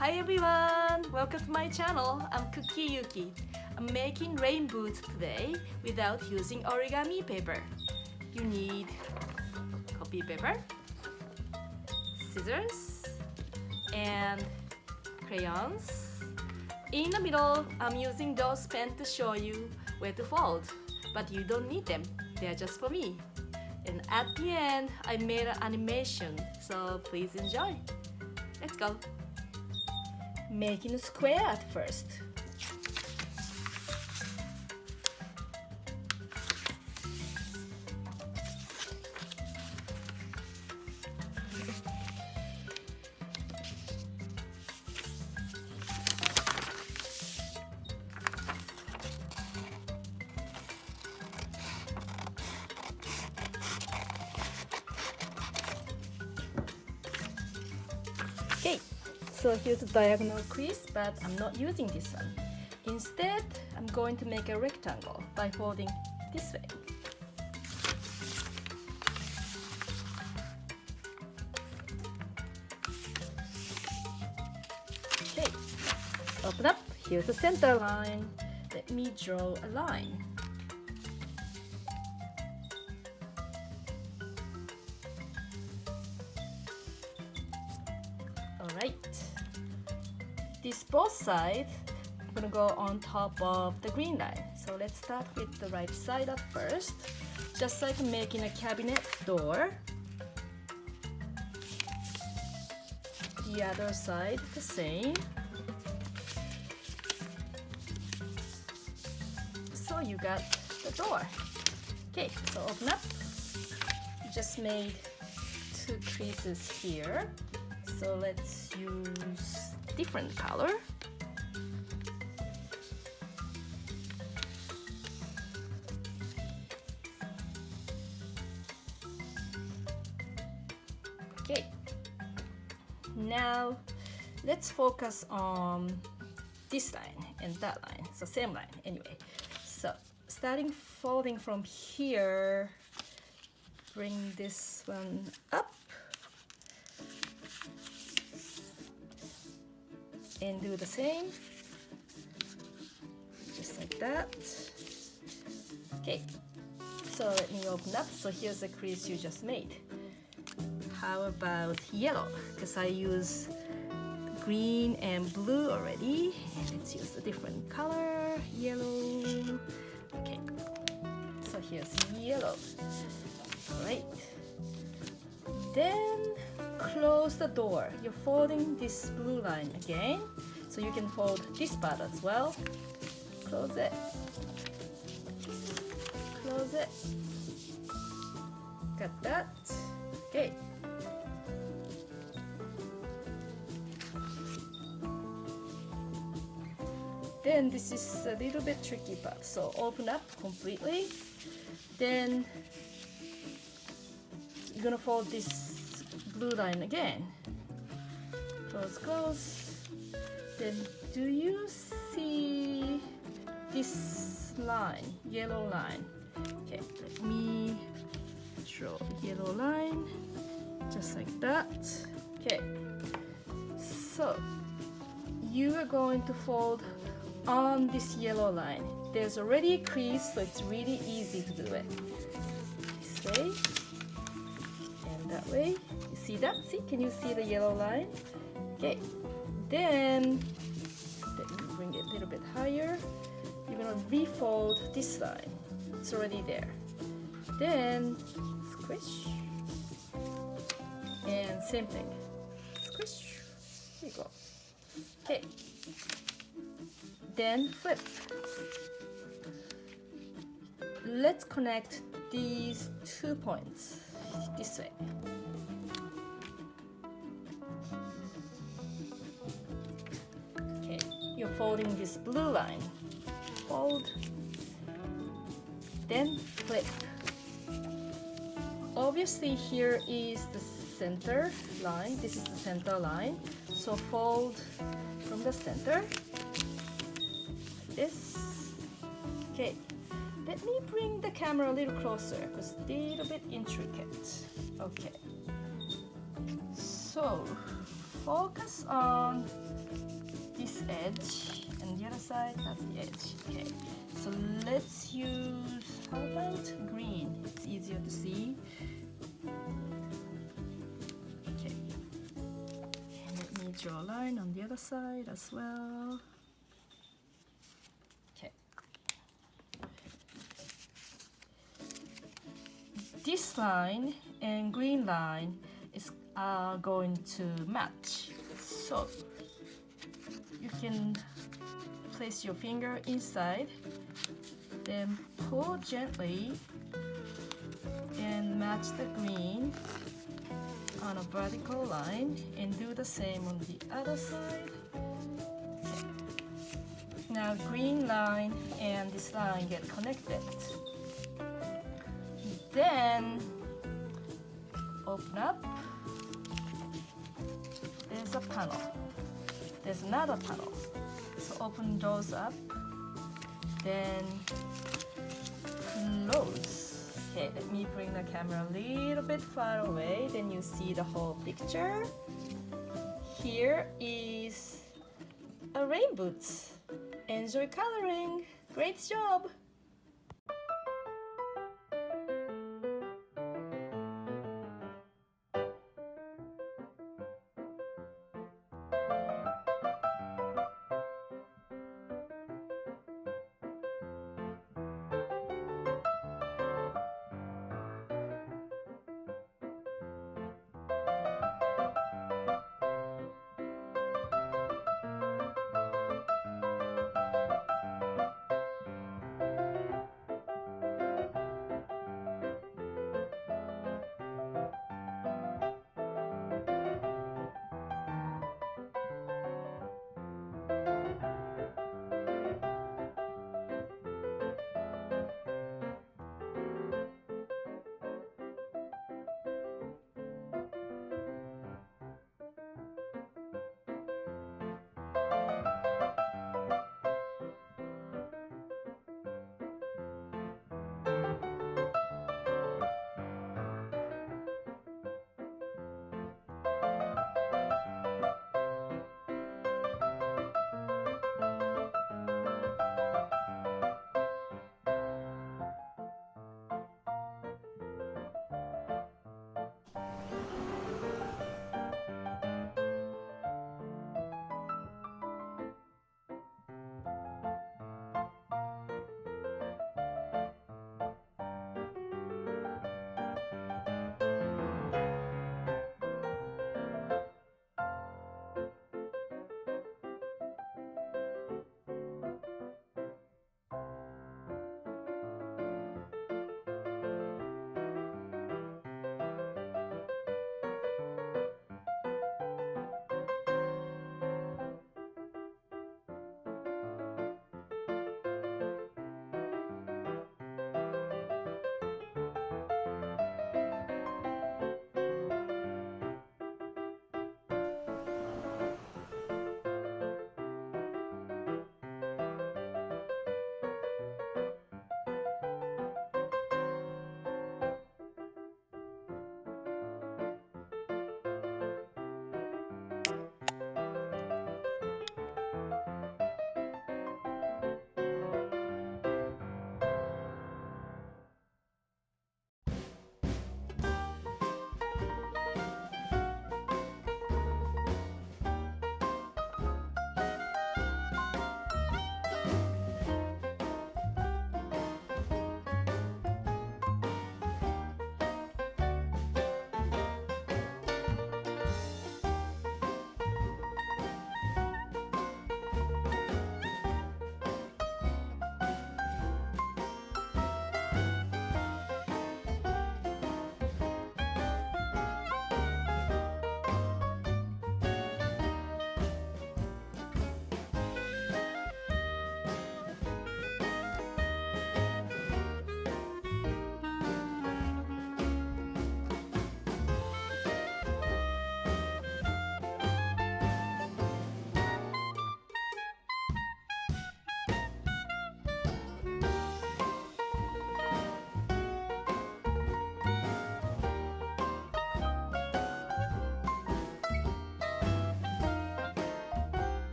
Hi everyone! Welcome to my channel. I'm Cookie Yuki. I'm making rain boots today without using origami paper. You need copy paper, scissors, and crayons. In the middle, I'm using those pens to show you where to fold, but you don't need them. They're just for me. And at the end, I made an animation, so please enjoy. Let's go. Making a square at first. Okay, so here's a diagonal crease, but I'm not using this one. Instead, I'm going to make a rectangle by folding this way. Okay, open up. Here's the center line. Let me draw a line. Alright, this both sides, I'm gonna go on top of the green line. So let's start with the right side at first, just like making a cabinet door. The other side the same. So you got the door. Okay, so open up. Just made two creases here. So let's use different color. Okay, now let's focus on this line and that line, so same line anyway. So starting folding from here, bring this one up and do the same, just like that. Okay, so let me open up. So here's the crease you just made. How about yellow? Because I use green and blue already. Let's use a different color, yellow. Okay, so here's yellow. All right, then close the door. You're folding this blue line again, so you can fold this part as well. Close it. Close it. Got that? Okay. Then this is a little bit tricky part. So open up completely. Then you're gonna fold this blue line again. Close, close. Then do you see this line, yellow line? Okay, let me draw a yellow line, just like that. Okay, so you are going to fold on this yellow line. There's already a crease, so it's really easy to do it. This way. That way, you see that? See, can you see the yellow line? Okay, then let me bring it a little bit higher. You're gonna refold this line. It's already there. Then squish, and same thing. Squish. Here you go. Okay. Then flip. Let's connect these 2 points this way. Okay, you're folding this blue line. Fold, then flip. Obviously here is the center line. This is the center line. So fold from the center, like this. Okay, let me bring the camera a little closer because it's a little bit intricate. Okay, so focus on this edge, and the other side, that's the edge. Okay, so let's use, how about green? It's easier to see. Okay, and let me draw a line on the other side as well. Okay. This line and green line are going to match. So you can place your finger inside, then pull gently and match the green on a vertical line, and do the same on the other side. Okay. Now green line and this line get connected. Then open up. There's a panel. There's another panel. So open those up. Then close. Okay, let me bring the camera a little bit far away. Then you see the whole picture. Here is a rain boots. Enjoy coloring. Great job!